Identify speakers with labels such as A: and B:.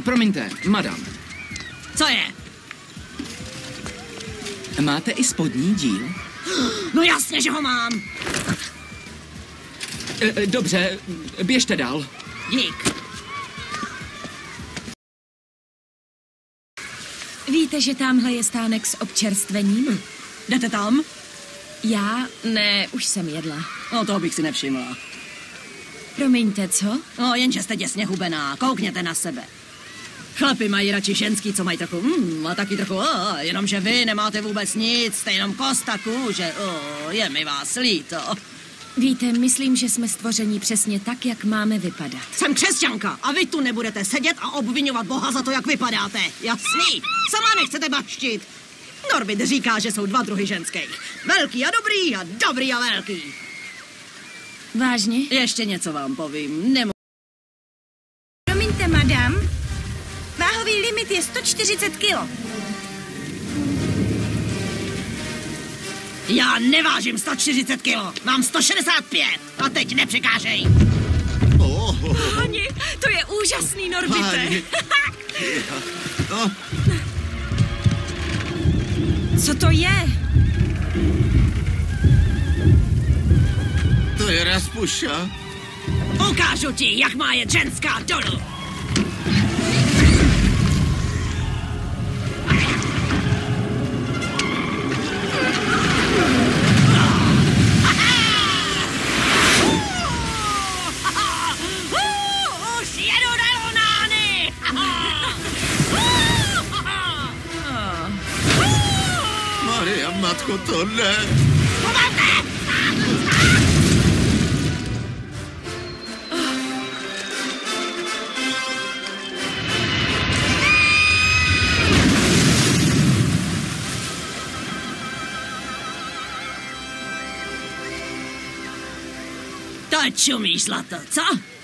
A: Promiňte, madam.
B: Co je?
A: Máte i spodní díl?
B: No jasně, že ho mám.
A: Dobře, běžte dál.
B: Dík.
C: Víte, že tamhle je stánek s občerstvením?
B: Jdete tam?
C: Já? Ne, už jsem jedla.
B: No to bych si nevšimla.
C: Promiňte, co?
B: No, jenže jste děsně hubená. Koukněte na sebe. Chlapi mají radši ženský, co mají trochu, a taky trochu, jenomže vy nemáte vůbec nic, jste jenom kosta kůže, je mi vás líto.
C: Víte, myslím, že jsme stvoření přesně tak, jak máme vypadat.
B: Jsem křesťanka a vy tu nebudete sedět a obvinovat Boha za to, jak vypadáte. Jasný? Sama nechcete baštit. Norbit říká, že jsou dva druhy ženských. Velký a dobrý a velký.
C: Vážně?
B: Ještě něco vám povím.
C: Promiňte, madam. Váhový limit je 140 kilo.
B: Já nevážím 140 kilo, mám 165 a teď nepřekážej.
C: Páni, to je úžasný, Norbite. Co to je?
D: To je Raspuša.
B: Ukážu ti, jak má jet ženská dolů. Už jedu na lunány.
D: Maria, matko, to ne.
B: To čumíš, zlato, co?